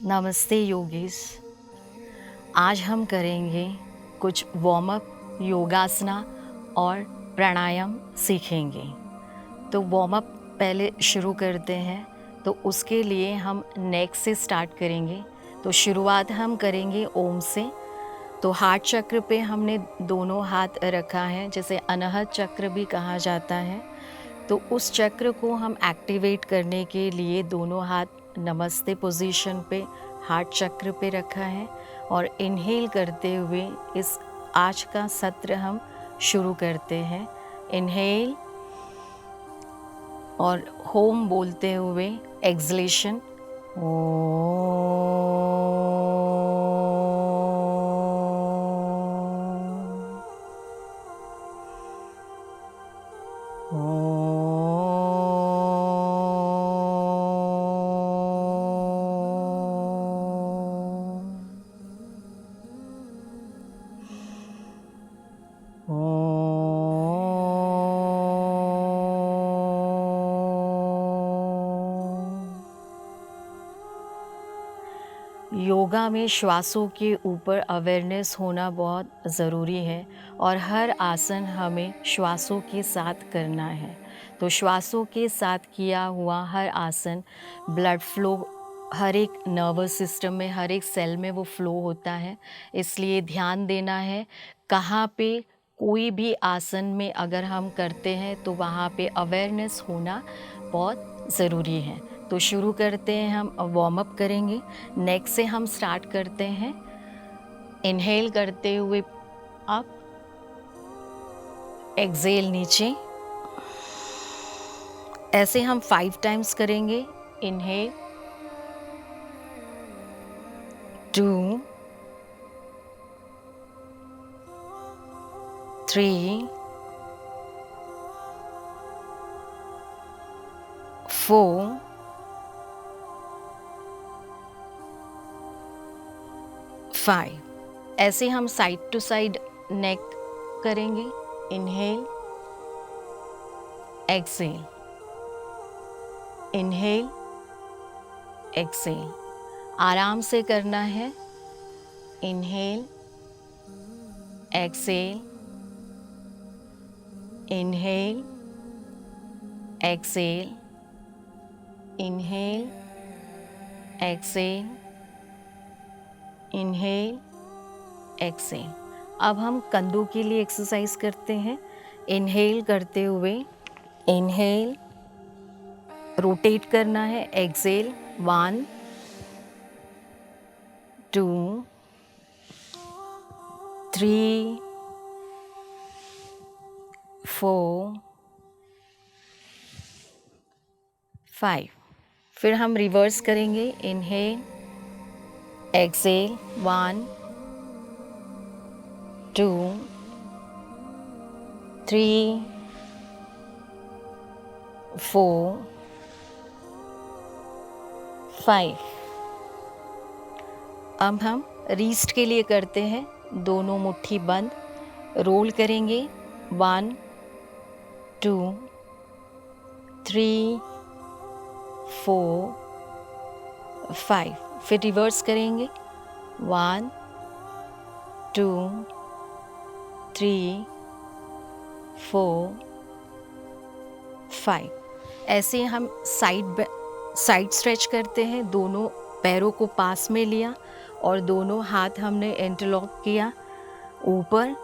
नमस्ते योगीस। आज हम करेंगे कुछ वार्म अप योगासना और प्राणायाम सीखेंगे। तो वार्म अप पहले शुरू करते हैं। तो उसके लिए हम नेक से स्टार्ट करेंगे। तो शुरुआत हम करेंगे ओम से। तो हार्ट चक्र पे हमने दोनों हाथ रखा है, जैसे अनहत चक्र भी कहा जाता है। तो उस चक्र को हम एक्टिवेट करने के लिए दोनों हाथ नमस्ते पोजीशन पे हार्ट चक्र पे रखा है और इनहेल करते हुए इस आज का सत्र हम शुरू करते हैं। इनहेल और होम बोलते हुए एक्सलेशन। योगा में श्वासों के ऊपर अवेयरनेस होना बहुत ज़रूरी है और हर आसन हमें श्वासों के साथ करना है। तो श्वासों के साथ किया हुआ हर आसन ब्लड फ्लो हर एक नर्वस सिस्टम में, हर एक सेल में वो फ्लो होता है। इसलिए ध्यान देना है कहाँ पे कोई भी आसन में अगर हम करते हैं तो वहाँ पे अवेयरनेस होना बहुत ज़रूरी है। तो शुरू करते हैं, हम वार्म अप करेंगे। नेक से हम स्टार्ट करते हैं। इनहेल करते हुए अप, एक्सहेल नीचे। ऐसे हम 5 टाइम्स करेंगे। इनहेल 2 3 4 5। ऐसे हम साइड टू साइड नेक करेंगे। Inhale, exhale, inhale, exhale. आराम से करना है। Inhale, exhale, inhale, exhale, inhale, exhale, inhale, exhale. अब हम कंधों के लिए एक्सरसाइज करते हैं। इनहेल करते हुए इनहेल, रोटेट करना है। एक्सहेल 1 2 3 4 5। फिर हम रिवर्स करेंगे। Inhale, exhale 1 2 3 4 5। अब हम रीस्ट के लिए करते हैं। दोनों मुट्ठी बंद, रोल करेंगे। 1 2 3 4 5। फिर रिवर्स करेंगे। 1 2 3 4 5। ऐसे हम साइड स्ट्रेच करते हैं। दोनों पैरों को पास में लिया और दोनों हाथ हमने इंटरलॉक किया। ऊपर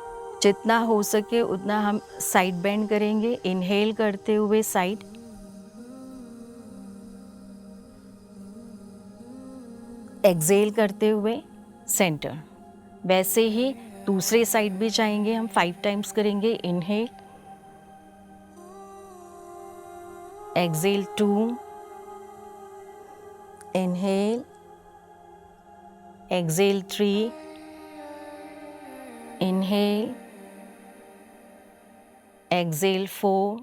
जितना हो सके उतना हम साइड बेंड करेंगे। इनहेल करते हुए साइड, एक्सहेल करते हुए सेंटर। वैसे ही दूसरे साइड भी जाएंगे। हम 5 टाइम्स करेंगे। Inhale, exhale 2, inhale, exhale 3, inhale, exhale 4,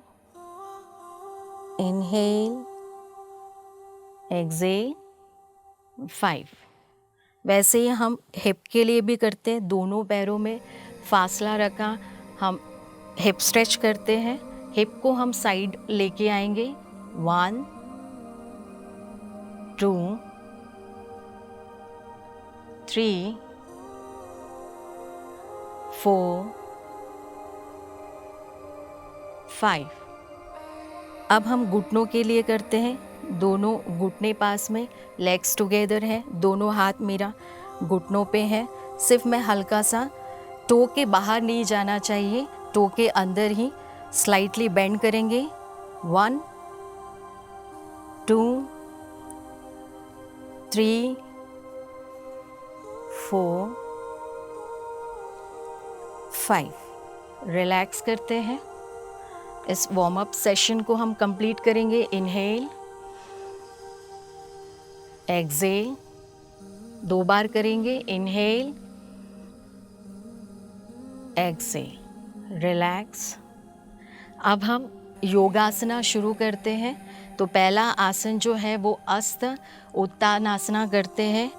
inhale, exhale 5। वैसे ही हम हिप के लिए भी करते हैं। दोनों पैरों में फासला रखा हम हिप स्ट्रेच करते हैं। हिप को हम साइड लेके आएंगे। 1 2 3 4 5। अब हम घुटनों के लिए करते हैं। दोनों घुटने पास में, लेग्स टुगेदर है, दोनों हाथ मेरा घुटनों पे है। सिर्फ मैं हल्का सा टो के बाहर नहीं जाना चाहिए, टो के अंदर ही स्लाइटली बेंड करेंगे। 1 2 3 4 5। रिलैक्स करते हैं। इस वार्म अप सेशन को हम कंप्लीट करेंगे। इनहेल, एक्सहेल, 2 बार करेंगे। Inhale, exhale, relax. अब हम योगासना शुरू करते हैं। तो पहला आसन जो है वो अस्त उत्तानासना करते हैं।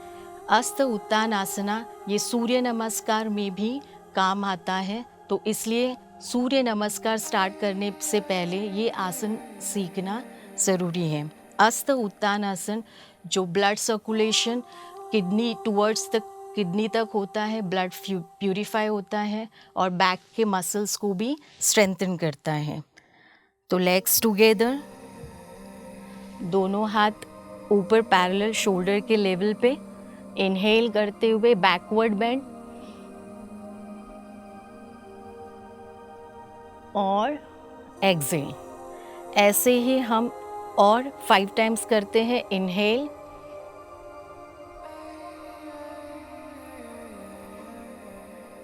अस्त उत्तानासना ये सूर्य नमस्कार में भी काम आता है, तो इसलिए सूर्य नमस्कार स्टार्ट करने से पहले ये आसन सीखना ज़रूरी है। अस्त उत्तानासन जो blood circulation kidney towards the kidney तक होता है, ब्लड प्यूरिफाई होता है और बैक के मसल्स को भी स्ट्रेंथन करता है। तो लेग्स टुगेदर, दोनों हाथ ऊपर पैरेलल शोल्डर के लेवल पे। इनहेल करते हुए बैकवर्ड बेंड और एक्सहेल। ऐसे ही हम और 5 टाइम्स करते हैं। Inhale,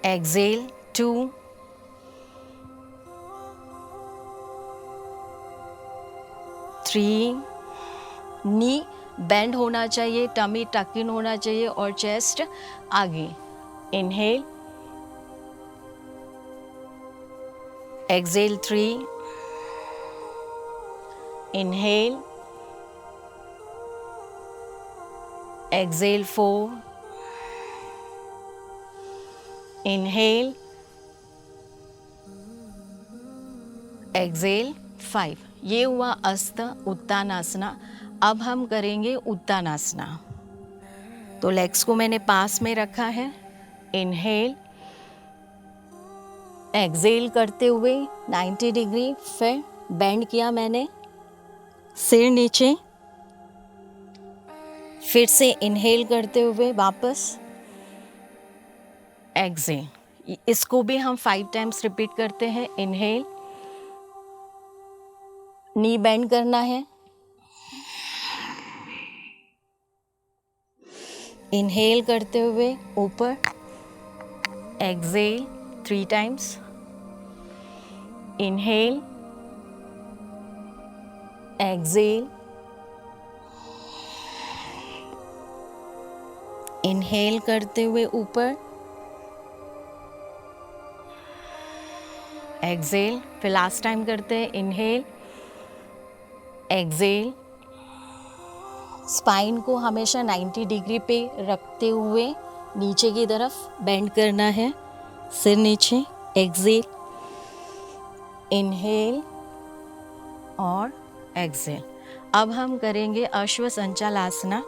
exhale, 2 3। नी बेंड होना चाहिए, टमी टक इन होना चाहिए और चेस्ट आगे। Inhale, exhale, 3। Inhale, exhale, 4। Inhale, exhale, 5। ये हुआ अस्त उत्तानासना। अब हम करेंगे उत्तानासना। तो लेग्स को मैंने पास में रखा है। इनहेल, एक्सहेल करते हुए 90 डिग्री, फिर बेंड किया मैंने, सिर नीचे, फिर से इनहेल करते हुए वापस एक्सहेल। इसको भी हम 5 टाइम्स रिपीट करते हैं। इनहेल, नी बेंड करना है। इनहेल करते हुए ऊपर, exhale 3 times. Inhale, exhale, inhale करते हुए ऊपर, एक्सहेल। फिर लास्ट टाइम करते हैं। Inhale, exhale. स्पाइन को हमेशा 90 डिग्री पे रखते हुए नीचे की तरफ बेंड करना है, सिर नीचे। एक्सहेल, इनहेल और एक्सहेल। अब हम करेंगे अश्व संचालासना।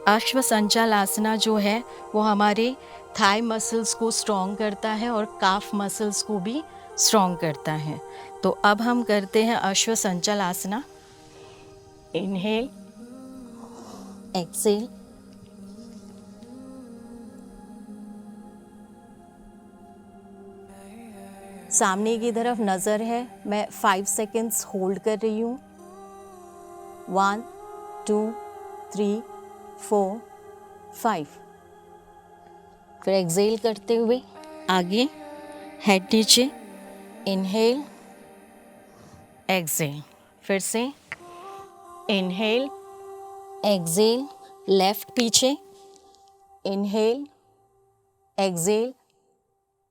अश्व संचालासना जो है वो हमारे थाई मसल्स को स्ट्रॉन्ग करता है और काफ मसल्स को भी स्ट्रॉन्ग करता है। तो अब हम करते हैं अश्व संचालासना। इनहेल, एक्सहेल, सामने की तरफ नज़र है। मैं 5 सेकेंड्स होल्ड कर रही हूँ। 1 2 3 4 5। फिर एक्सहेल करते हुए आगे, हेड नीचे। Inhale, exhale. फिर से इनहेल, एक्सहेल, लेफ्ट पीछे। Inhale, exhale,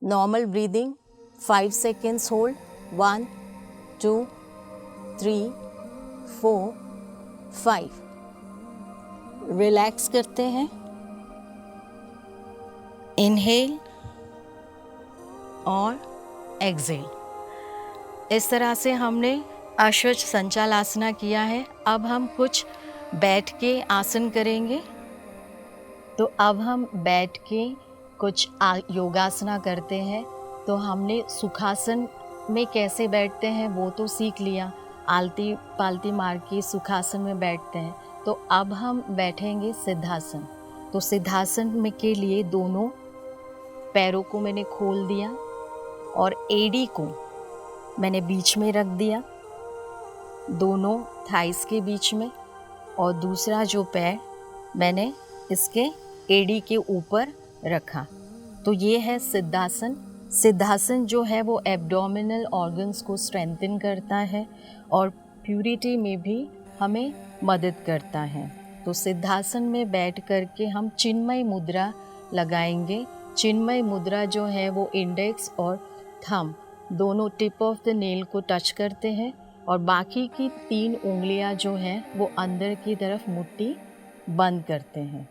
normal breathing, 5 seconds hold. 1 2 3 4 5। Relax करते हैं। इनहेल और एक्सहेल। इस तरह से हमने अश्व संचालासना किया है। अब हम कुछ बैठ के आसन करेंगे। तो अब हम बैठ के कुछ योगासना करते हैं। तो हमने सुखासन में कैसे बैठते हैं वो तो सीख लिया, आलती पालती मार के सुखासन में बैठते हैं। तो अब हम बैठेंगे सिद्धासन। तो सिद्धासन में के लिए दोनों पैरों को मैंने खोल दिया और एड़ी को मैंने बीच में रख दिया, दोनों थाइस के बीच में, और दूसरा जो पैर मैंने इसके एड़ी के ऊपर रखा। तो ये है सिद्धासन। सिद्धासन जो है वो एब्डोमिनल ऑर्गन्स को स्ट्रेंथन करता है और प्यूरिटी में भी हमें मदद करता है। तो सिद्धासन में बैठ करके हम चिन्मय मुद्रा लगाएंगे। चिन्मय मुद्रा जो है वो इंडेक्स और थंब दोनों टिप ऑफ द नेल को टच करते हैं और बाकी की 3 उंगलियां जो हैं वो अंदर की तरफ मुट्ठी बंद करते हैं।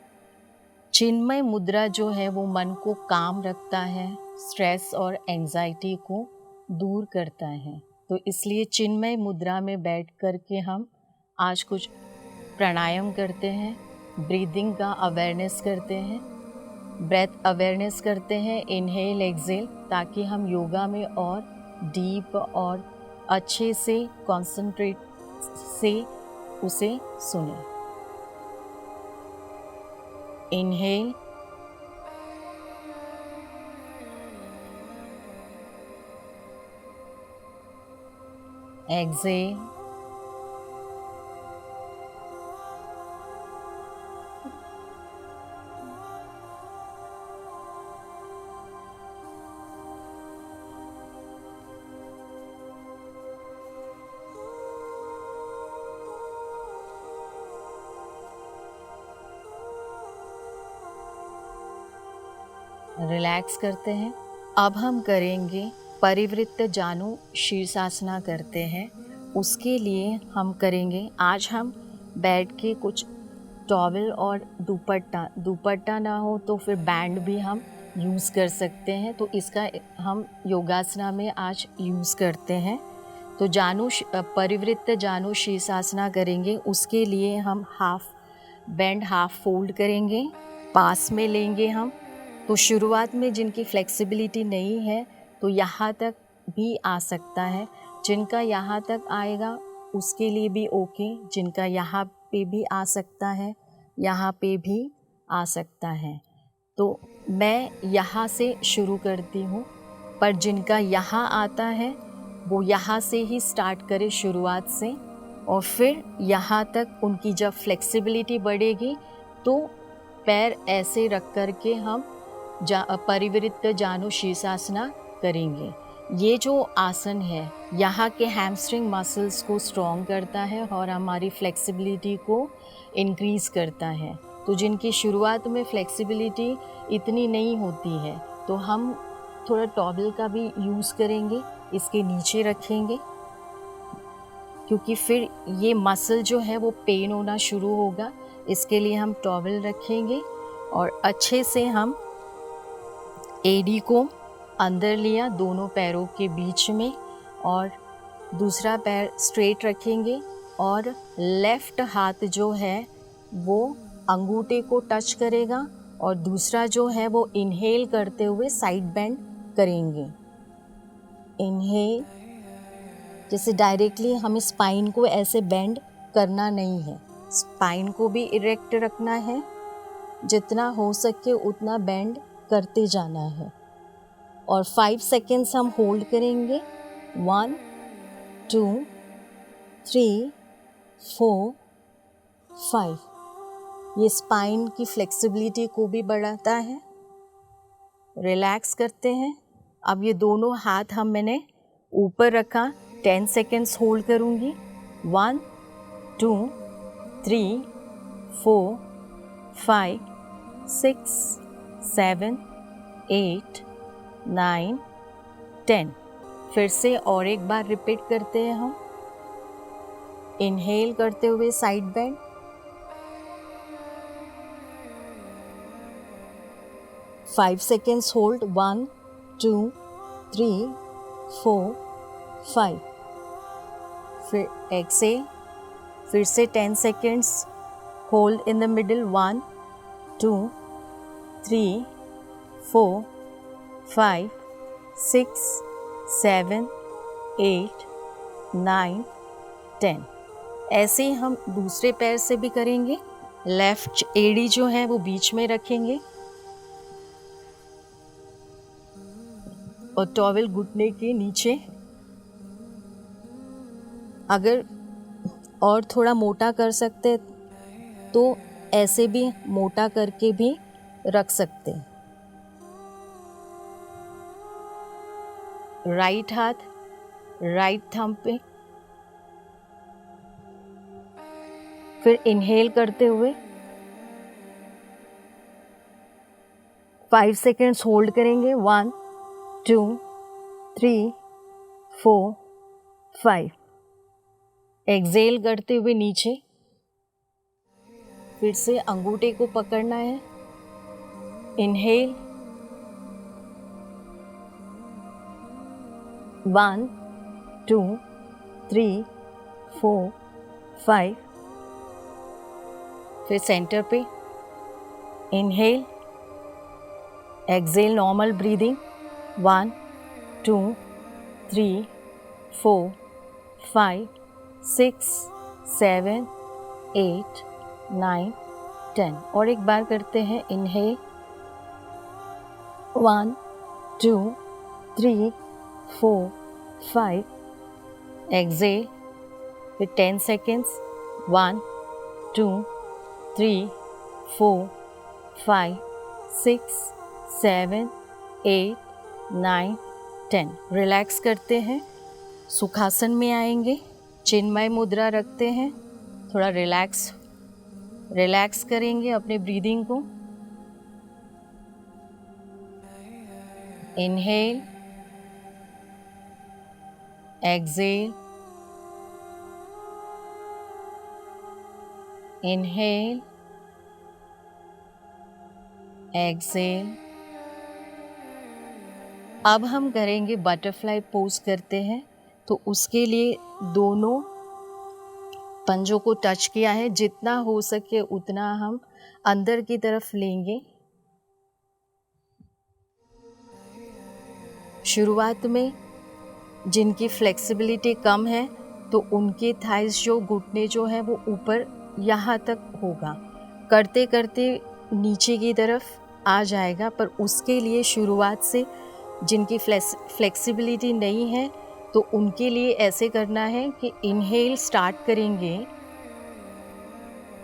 चिन्मय मुद्रा जो है वो मन को काम रखता है, स्ट्रेस और एंजाइटी को दूर करता है। तो इसलिए चिन्मय मुद्रा में बैठ कर के हम आज कुछ प्राणायाम करते हैं, ब्रीदिंग का अवेयरनेस करते हैं, ब्रेथ अवेयरनेस करते हैं, इनहेल एक्सेल, ताकि हम योगा में और डीप और अच्छे से कॉन्सेंट्रेट से उसे सुने। इनहेल, एक्सेल, रिलैक्स करते हैं। अब हम करेंगे परिवृत्त जानु शीर्षासना करते हैं। उसके लिए हम करेंगे, आज हम बैठ के कुछ टॉवल और दुपट्टा ना हो तो फिर बैंड भी हम यूज़ कर सकते हैं। तो इसका हम योगासना में आज यूज़ करते हैं। तो परिवृत्त जानु शीर्षासना करेंगे। उसके लिए हम हाफ फोल्ड करेंगे, पास में लेंगे हम। तो शुरुआत में जिनकी फ्लेक्सिबिलिटी नहीं है तो यहाँ तक भी आ सकता है, जिनका यहाँ तक आएगा उसके लिए भी ओके, जिनका यहाँ पे भी आ सकता है, यहाँ पे भी आ सकता है। तो मैं यहाँ से शुरू करती हूँ, पर जिनका यहाँ आता है वो यहाँ से ही स्टार्ट करे शुरुआत से, और फिर यहाँ तक उनकी जब फ्लेक्सिबिलिटी बढ़ेगी तो पैर ऐसे रख कर के हम परिवृत्त जानु शीर्षासना करेंगे। ये जो आसन है यहाँ के हैमस्ट्रिंग मसल्स को स्ट्रॉन्ग करता है और हमारी फ्लेक्सिबिलिटी को इंक्रीज़ करता है। तो जिनकी शुरुआत में फ्लेक्सिबिलिटी इतनी नहीं होती है तो हम थोड़ा टॉवल का भी यूज़ करेंगे, इसके नीचे रखेंगे, क्योंकि फिर ये मसल जो है वो पेन होना शुरू होगा। इसके लिए हम टॉवल रखेंगे और अच्छे से हम एडी को अंदर लिया दोनों पैरों के बीच में, और दूसरा पैर स्ट्रेट रखेंगे और लेफ़्ट हाथ जो है वो अंगूठे को टच करेगा और दूसरा जो है वो इनहेल करते हुए साइड बेंड करेंगे। इनहेल, जैसे डायरेक्टली हमें स्पाइन को ऐसे बेंड करना नहीं है, स्पाइन को भी इरेक्ट रखना है, जितना हो सके उतना बेंड करते जाना है। और 5 सेकेंड्स हम होल्ड करेंगे। 1 2 3 4 5। ये स्पाइन की फ्लेक्सिबिलिटी को भी बढ़ाता है। रिलैक्स करते हैं। अब ये दोनों हाथ मैंने ऊपर रखा, 10 सेकेंड्स होल्ड करूँगी। 1 2 3 4 5 6 7 8 9 10। फिर से और एक बार रिपीट करते हैं हम। इनहेल करते हुए साइड बेंड, 5 सेकेंड्स होल्ड, 1 2 3 4 5। फिर एक्सेल, फिर से 10 seconds hold in the middle, 1 2 3, 4, 5, 6, 7, 8, 9, 10। ऐसे ही हम दूसरे पैर से भी करेंगे। लेफ्ट एड़ी जो है वो बीच में रखेंगे और टॉवेल घुटने के नीचे। अगर और थोड़ा मोटा कर सकते तो ऐसे भी मोटा करके भी रख सकते। राइट हाथ राइट थंब पे, फिर इनहेल करते हुए 5 सेकेंड्स होल्ड करेंगे। 1, 2, 3, 4, 5। एक्सेल करते हुए नीचे, फिर से अंगूठे को पकड़ना है। इनहेल 1, 2, 3, 4, 5। फिर सेंटर पे इनहेल, एक्सेल नॉर्मल ब्रीदिंग 1, 2, 3, 4, 5, 6, 7, 8, 9, 10। और एक बार करते हैं। इनहेल 1, 2, 3, 4, 5। एक्सेल फिर 10 सेकेंड्स। 1, 2, 3, 4, 5, 6, 7, 8, 9, 10। रिलैक्स करते हैं। सुखासन में आएंगे। चिन्मय मुद्रा रखते हैं। थोड़ा रिलैक्स करेंगे अपने ब्रीदिंग को। Inhale, exhale, inhale, exhale. अब हम करेंगे बटरफ्लाई पोज करते हैं। तो उसके लिए दोनों पंजों को टच किया है। जितना हो सके उतना हम अंदर की तरफ लेंगे। शुरुआत में जिनकी फ्लेक्सिबिलिटी कम है तो उनके थाइस जो घुटने जो है वो ऊपर यहाँ तक होगा। करते करते नीचे की तरफ आ जाएगा। पर उसके लिए शुरुआत से जिनकी फ्लेक्सिबिलिटी नहीं है तो उनके लिए ऐसे करना है कि इनहेल स्टार्ट करेंगे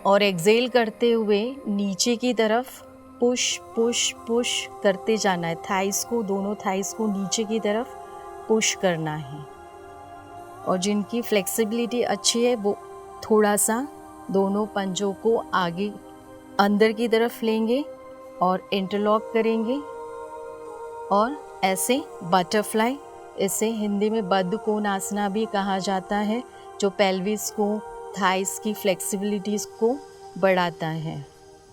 और एक्सेल करते हुए नीचे की तरफ पुश पुश पुश करते जाना है। थाइस को, दोनों थाइस को नीचे की तरफ पुश करना है। और जिनकी फ्लेक्सिबिलिटी अच्छी है वो थोड़ा सा दोनों पंजों को आगे अंदर की तरफ लेंगे और इंटरलॉक करेंगे और ऐसे बटरफ्लाई, इसे हिंदी में बद्ध कोणासना भी कहा जाता है, जो पेल्विस को, थाइस की फ्लेक्सिबिलिटीज़ को बढ़ाता है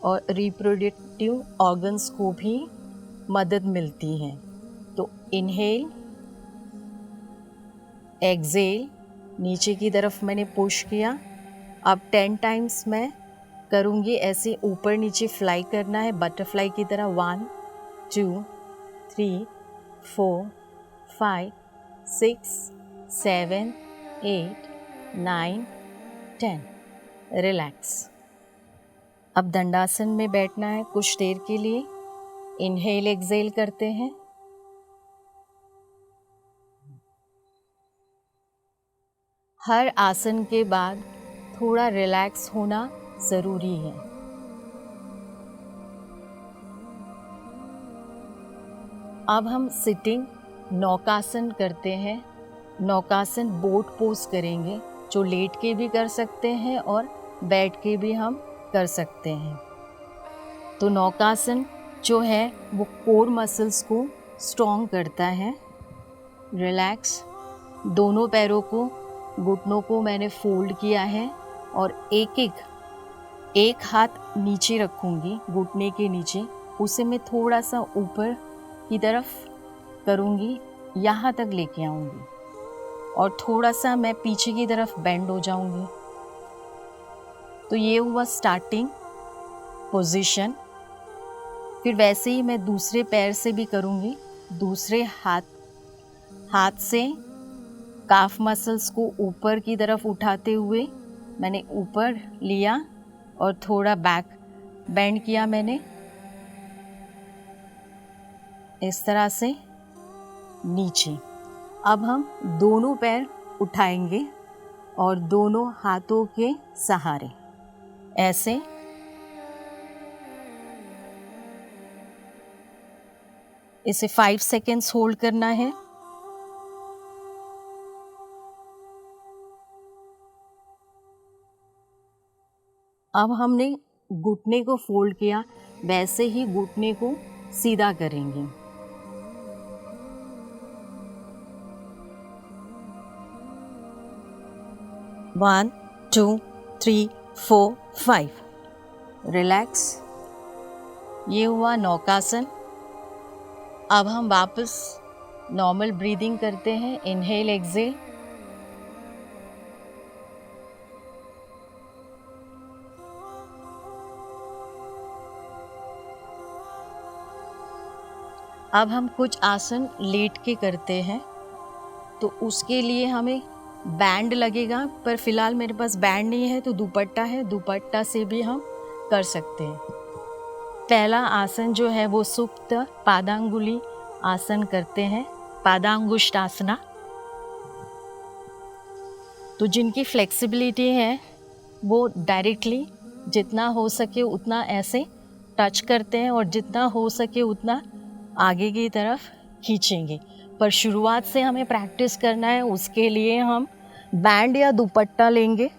और रिप्रोडक्टिव ऑर्गन्स को भी मदद मिलती है। तो इनहेल, एक्सेल, नीचे की तरफ मैंने पुश किया। अब 10 टाइम्स मैं करूँगी। ऐसे ऊपर नीचे फ्लाई करना है बटरफ्लाई की तरह। 1, 2, 3, 4, 5, 6, 7, 8, 9, 10। रिलैक्स। अब दंडासन में बैठना है कुछ देर के लिए। इनहेल, एक्सेल करते हैं। हर आसन के बाद थोड़ा रिलैक्स होना ज़रूरी है। अब हम सिटिंग नौकासन करते हैं। नौकासन बोट पोज करेंगे, जो लेट के भी कर सकते हैं और बैठ के भी हम कर सकते हैं। तो नौकासन जो है वो कोर मसल्स को स्ट्रॉन्ग करता है। रिलैक्स। दोनों पैरों को, घुटनों को मैंने फोल्ड किया है और एक हाथ नीचे रखूँगी घुटने के नीचे, उसे मैं थोड़ा सा ऊपर की तरफ करूँगी, यहाँ तक लेके आऊँगी और थोड़ा सा मैं पीछे की तरफ बेंड हो जाऊँगी। तो ये हुआ स्टार्टिंग पोजीशन। फिर वैसे ही मैं दूसरे पैर से भी करूँगी। दूसरे हाथ से काफ मसल्स को ऊपर की तरफ उठाते हुए मैंने ऊपर लिया और थोड़ा बैक बेंड किया मैंने, इस तरह से नीचे। अब हम दोनों पैर उठाएंगे और दोनों हाथों के सहारे ऐसे इसे 5 सेकेंड्स होल्ड करना है। अब हमने घुटने को फोल्ड किया, वैसे ही घुटने को सीधा करेंगे। One, two, three, 4, 5। रिलैक्स। ये हुआ नौकासन। अब हम वापस नॉर्मल ब्रीदिंग करते हैं। Inhale exhale. अब हम कुछ आसन लेट के करते हैं, तो उसके लिए हमें बैंड लगेगा, पर फिलहाल मेरे पास बैंड नहीं है तो दुपट्टा है, दुपट्टा से भी हम कर सकते हैं। पहला आसन जो है वो सुप्त पादांगुली आसन करते हैं, पादांगुष्ठ आसना। तो जिनकी फ्लेक्सिबिलिटी है वो डायरेक्टली जितना हो सके उतना ऐसे टच करते हैं और जितना हो सके उतना आगे की तरफ खींचेंगे। पर शुरुआत से हमें प्रैक्टिस करना है, उसके लिए हम बैंड या दुपट्टा लेंगे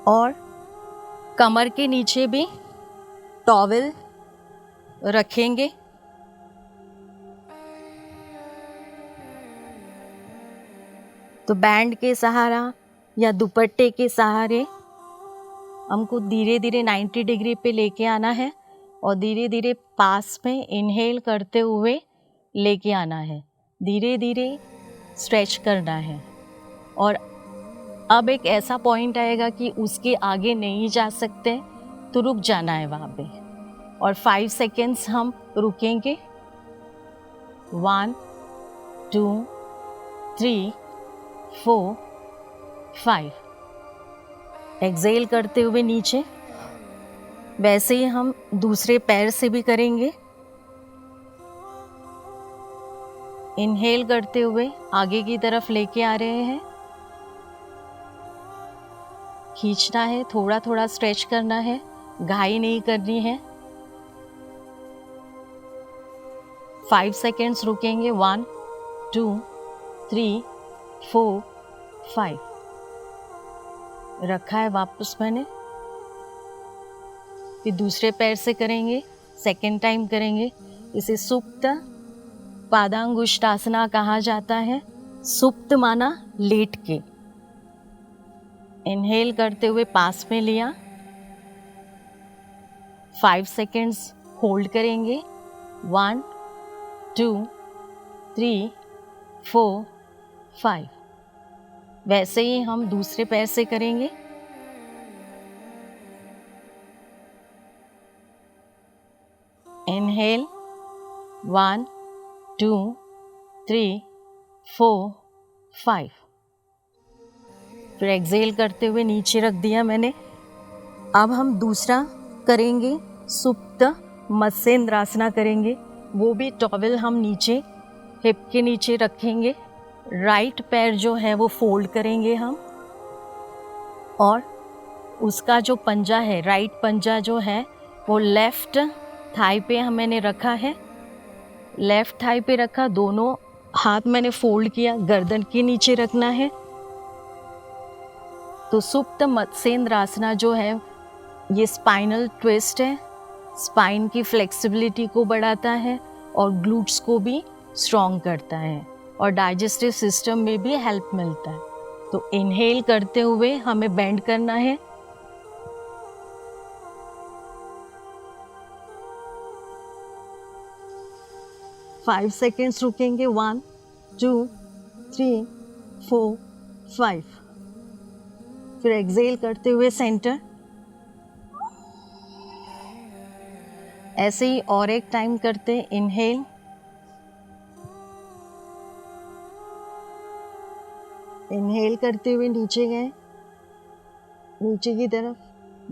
और कमर के नीचे भी टॉवेल रखेंगे। तो बैंड के सहारा या दुपट्टे के सहारे हमको धीरे धीरे 90 डिग्री पे लेके आना है और धीरे धीरे पास में इनहेल करते हुए लेके आना है, धीरे धीरे स्ट्रेच करना है। और अब एक ऐसा पॉइंट आएगा कि उसके आगे नहीं जा सकते तो रुक जाना है वहाँ पे और 5 सेकेंड्स हम रुकेंगे। 1, 2, 3, 4, 5। एक्सहेल करते हुए नीचे। वैसे ही हम दूसरे पैर से भी करेंगे। इनहेल करते हुए आगे की तरफ लेके आ रहे हैं, खींचना है, थोड़ा थोड़ा स्ट्रेच करना है, घाई नहीं करनी है। 5 सेकेंड्स रुकेंगे। 1, 2, 3, 4, 5। रखा है वापस मैंने। फिर दूसरे पैर से करेंगे, सेकेंड टाइम करेंगे। इसे सुप्त पादांगुष्ठासना कहा जाता है। सुप्त माना लेट के। इनहेल करते हुए पास में लिया, 5 सेकेंड्स होल्ड करेंगे। 1, 2, 3, 4, 5। वैसे ही हम दूसरे पैर से करेंगे। इनहेल 1, 2, 3, 4, 5। फिर एक्सहेल करते हुए नीचे रख दिया मैंने। अब हम दूसरा करेंगे, सुप्त मत्स्येंद्रासना करेंगे। वो भी टॉवेल हम नीचे हिप के नीचे रखेंगे। राइट पैर जो है वो फोल्ड करेंगे हम और उसका जो पंजा है, राइट पंजा जो है वो लेफ्ट थाई पे मैंने रखा है। लेफ्ट थाई पे रखा, दोनों हाथ मैंने फोल्ड किया, गर्दन के नीचे रखना है। तो सुप्त मत्स्येंद्रासना जो है ये स्पाइनल ट्विस्ट है, स्पाइन की फ्लेक्सिबिलिटी को बढ़ाता है और ग्लूट्स को भी स्ट्रॉन्ग करता है और डाइजेस्टिव सिस्टम में भी हेल्प मिलता है। तो इनहेल करते हुए हमें बेंड करना है। फाइव सेकेंड्स रुकेंगे। 1, 2, 3, 4, 5। फिर एक्सहेल करते हुए सेंटर। ऐसे ही और एक टाइम करते हैं। इनहेल, इनहेल करते हुए नीचे गए, नीचे की तरफ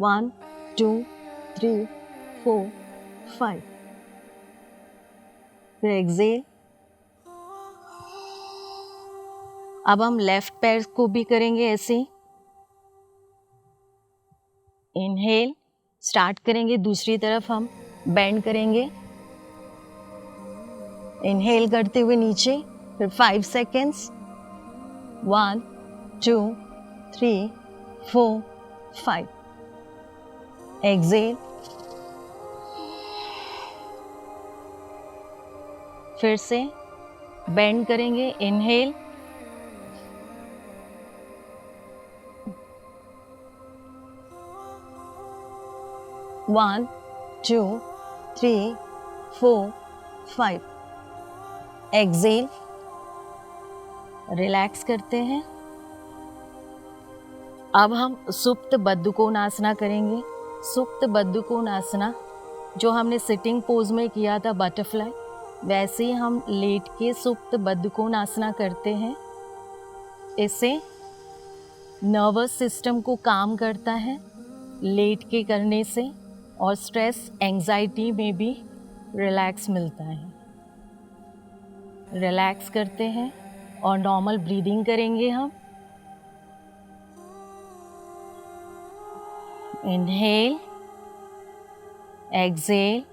1 2 3 4 5। फिर एक्सेल। अब हम लेफ्ट पैर को भी करेंगे ऐसे ही। इनहेल, स्टार्ट करेंगे, दूसरी तरफ हम बेंड करेंगे। इनहेल करते हुए नीचे, फिर 5 सेकेंड्स, 1 2 3 4 5। एक्सेल, फिर से बेंड करेंगे। इनहेल, 1 2 3 4 5। एक्सेल, रिलैक्स करते हैं। अब हम सुप्त बद्धकोणासना करेंगे। सुप्त बद्धकोणासना जो हमने सिटिंग पोज में किया था बटरफ्लाई, वैसे ही हम लेट के सुप्त बद्धकोणासना करते हैं। इससे नर्वस सिस्टम को काम करता है लेट के करने से, और स्ट्रेस एंजाइटी में भी रिलैक्स मिलता है। रिलैक्स करते हैं और नॉर्मल ब्रीदिंग करेंगे हम। Inhale, exhale,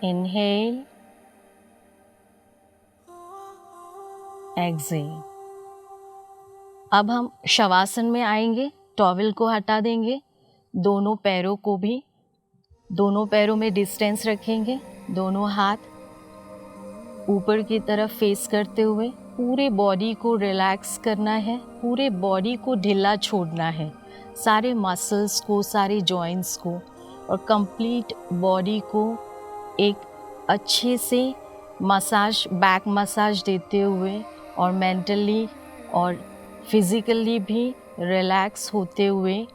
inhale, exhale. अब हम शवासन में आएंगे। टॉवल को हटा देंगे, दोनों पैरों में डिस्टेंस रखेंगे। दोनों हाथ ऊपर की तरफ फेस करते हुए पूरे बॉडी को रिलैक्स करना है, पूरे बॉडी को ढीला छोड़ना है, सारे मसल्स को, सारे जॉइंट्स को, और कंप्लीट बॉडी को एक अच्छे से मसाज, बैक मसाज देते हुए और मेंटली और फिज़िकली भी रिलैक्स होते हुए,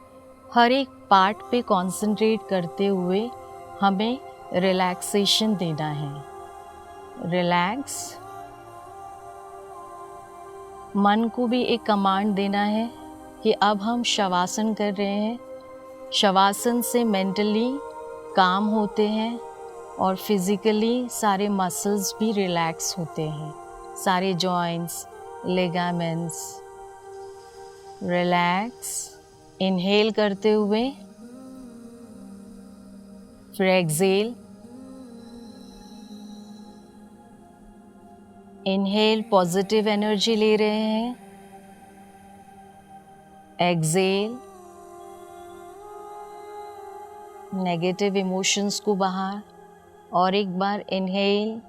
हर एक पार्ट पे कंसंट्रेट करते हुए हमें रिलैक्सेशन देना है। रिलैक्स। मन को भी एक कमांड देना है कि अब हम शवासन कर रहे हैं। शवासन से मेंटली काम होते हैं और फिज़िकली सारे मसल्स भी रिलैक्स होते हैं, सारे जॉइंट्स, लिगामेंट्स। रिलैक्स। इनहेल करते हुए, फिर एक्सेल। इनहेल, पॉजिटिव एनर्जी ले रहे हैं। एक्सेल, नेगेटिव इमोशंस को बाहर। और एक बार इनहेल,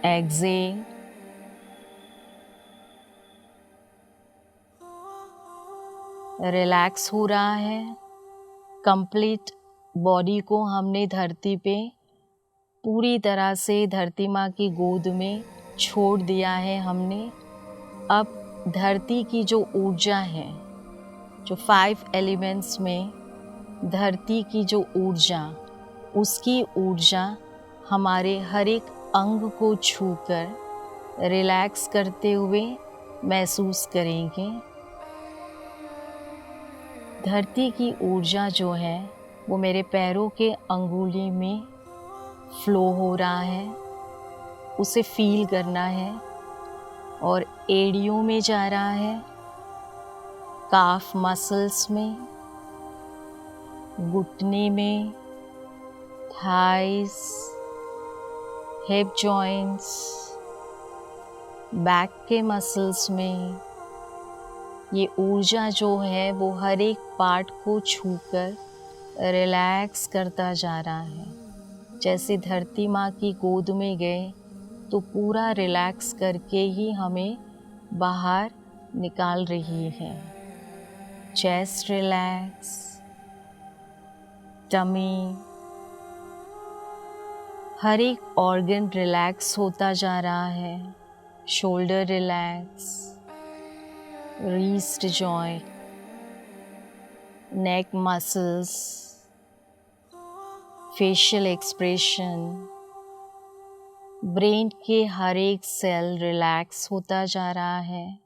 एक्सेल। रिलैक्स हो रहा है। कंप्लीट बॉडी को हमने धरती पे पूरी तरह से धरती माँ की गोद में छोड़ दिया है हमने। अब धरती की जो ऊर्जा है, जो 5 एलिमेंट्स में धरती की जो ऊर्जा, उसकी ऊर्जा हमारे हर एक अंग को छूकर रिलैक्स करते हुए महसूस करेंगे। धरती की ऊर्जा जो है वो मेरे पैरों के अंगुली में फ्लो हो रहा है, उसे फील करना है, और एड़ियों में जा रहा है, काफ मसल्स में, घुटने में, थाइस, हिप जॉइंट्स, बैक के मसल्स में। ये ऊर्जा जो है वो हर एक पार्ट को छूकर रिलैक्स करता जा रहा है। जैसे धरती माँ की गोद में गए तो पूरा रिलैक्स करके ही हमें बाहर निकाल रही है। चेस्ट रिलैक्स, टमी, हर एक ऑर्गन रिलैक्स होता जा रहा है। Shoulder relax, wrist joint, neck muscles, facial expression, brain के हर एक सेल रिलैक्स होता जा रहा है।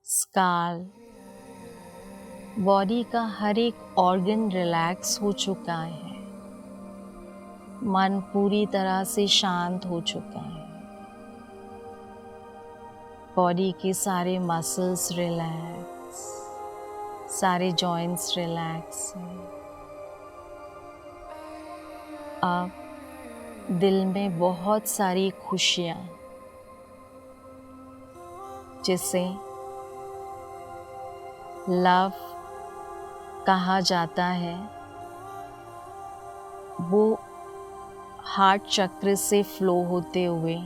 स्काल, बॉडी का हर एक ऑर्गन रिलैक्स हो चुका है। मन पूरी तरह से शांत हो चुका है। बॉडी के सारे मसल्स रिलैक्स, सारे जॉइंट्स रिलैक्स हैं। अब दिल में बहुत सारी खुशियाँ, जिसे लव कहा जाता है, वो हार्ट चक्र से फ्लो होते हुए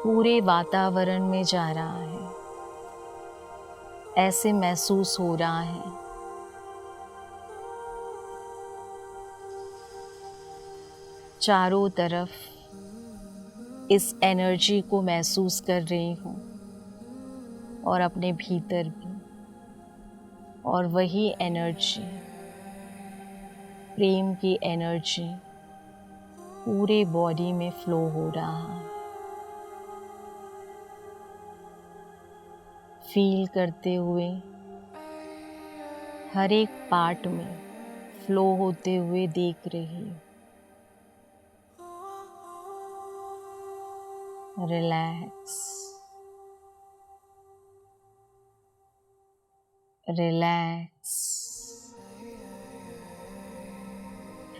पूरे वातावरण में जा रहा है। ऐसे महसूस हो रहा है। चारों तरफ इस एनर्जी को महसूस कर रही हूँ और अपने भीतर भी। और वही एनर्जी, प्रेम की एनर्जी पूरे बॉडी में फ्लो हो रहा है। फील करते हुए हर एक पार्ट में फ्लो होते हुए देख रही हूँ। Relax, relax,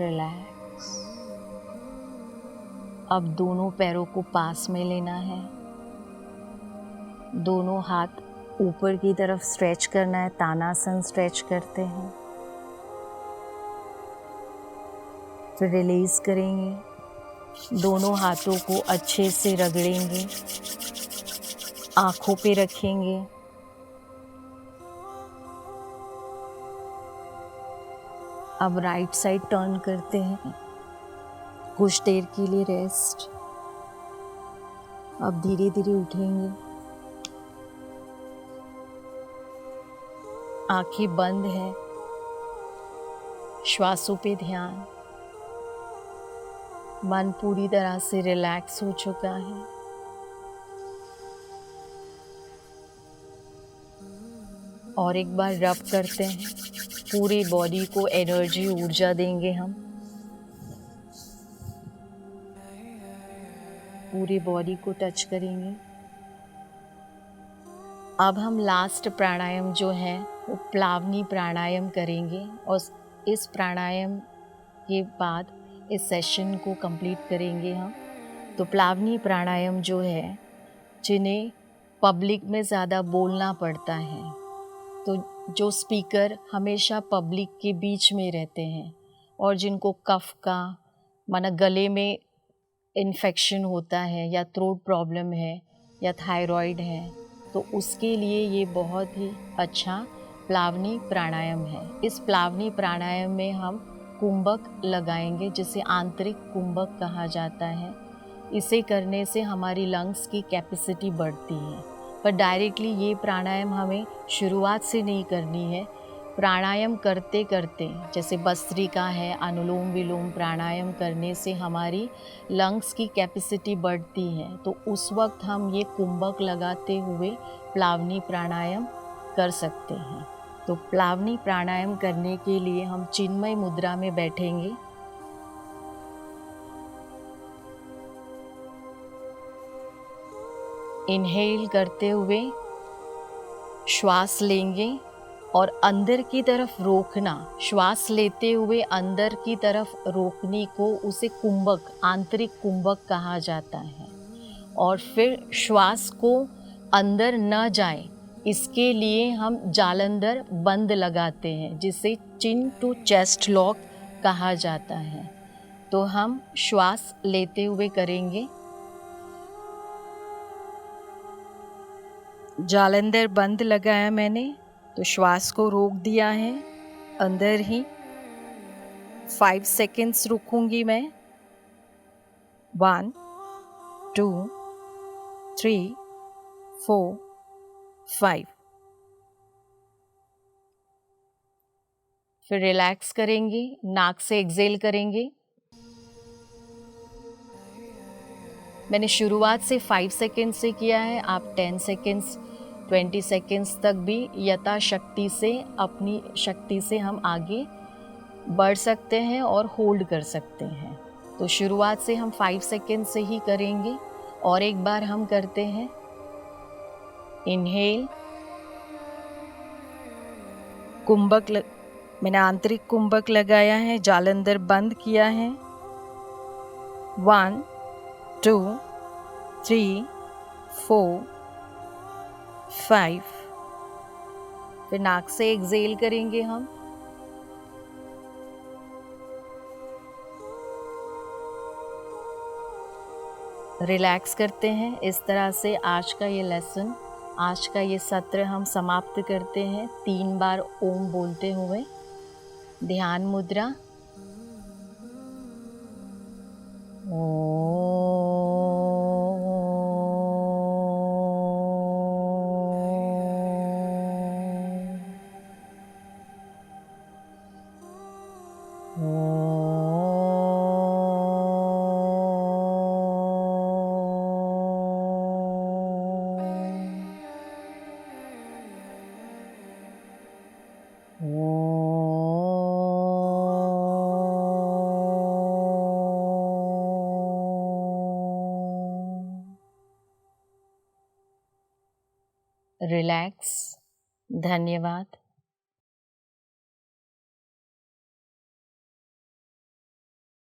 relax. अब दोनों पैरों को पास में लेना है। दोनों हाथ ऊपर की तरफ स्ट्रेच करना है। तानासन स्ट्रेच करते हैं। फिर रिलीज करेंगे। दोनों हाथों को अच्छे से रगड़ेंगे। आंखों पे रखेंगे। अब राइट साइड टर्न करते हैं। कुछ देर के लिए रेस्ट। अब धीरे धीरे उठेंगे। आंखें बंद है। श्वासों पे ध्यान। मन पूरी तरह से रिलैक्स हो चुका है। और एक बार रब करते हैं। पूरी बॉडी को एनर्जी, ऊर्जा देंगे हम। पूरी बॉडी को टच करेंगे। अब हम लास्ट प्राणायाम जो है वो प्लावनी प्राणायाम करेंगे और इस प्राणायाम के बाद इस सेशन को कंप्लीट करेंगे हम। तो प्लावनी प्राणायाम जो है, जिन्हें पब्लिक में ज़्यादा बोलना पड़ता है, तो जो स्पीकर हमेशा पब्लिक के बीच में रहते हैं और जिनको कफ का माना गले में इन्फेक्शन होता है या थ्रोट प्रॉब्लम है या थायराइड है, तो उसके लिए ये बहुत ही अच्छा प्लावनी प्राणायाम है। इस प्लावनी प्राणायाम में हम कुंभक लगाएंगे, जिसे आंतरिक कुंभक कहा जाता है। इसे करने से हमारी लंग्स की कैपेसिटी बढ़ती है। पर डायरेक्टली ये प्राणायाम हमें शुरुआत से नहीं करनी है। प्राणायाम करते करते, जैसे भस्त्रिका है, अनुलोम विलोम प्राणायाम करने से हमारी लंग्स की कैपेसिटी बढ़ती है। तो उस वक्त हम ये कुंभक लगाते हुए प्लावनी प्राणायाम कर सकते हैं। तो प्लावनी प्राणायाम करने के लिए हम चिन्मय मुद्रा में बैठेंगे। इनहेल करते हुए श्वास लेंगे और अंदर की तरफ रोकना। श्वास लेते हुए अंदर की तरफ रोकने को उसे कुंभक, आंतरिक कुंभक कहा जाता है। और फिर श्वास को अंदर न जाए, इसके लिए हम जालंधर बंद लगाते हैं, जिसे चिन टू चेस्ट लॉक कहा जाता है। तो हम श्वास लेते हुए करेंगे। जालंधर बंद लगाया मैंने, तो श्वास को रोक दिया है अंदर ही। 5 सेकेंड्स रुकूंगी मैं। 1 2 3, 4, 5। फिर रिलैक्स करेंगे, नाक से एक्सेल करेंगे। मैंने शुरुआत से 5 सेकेंड से किया है, आप 10 सेकेंड्स 20 सेकेंड्स तक भी यथाशक्ति से, अपनी शक्ति से हम आगे बढ़ सकते हैं और होल्ड कर सकते हैं। तो शुरुआत से हम 5 सेकेंड से ही करेंगे। और एक बार हम करते हैं। इनहेल, मैंने आंतरिक कुंभक लगाया है, जालंधर बंद किया है। 1, 2, 3, 4, 5। फिर नाक से एक्सेल करेंगे हम। रिलैक्स करते हैं। इस तरह से आज का ये लेसन, आज का ये सत्र हम समाप्त करते हैं 3 बार ओम बोलते हुए। ध्यान मुद्रा। रिलैक्स। धन्यवाद।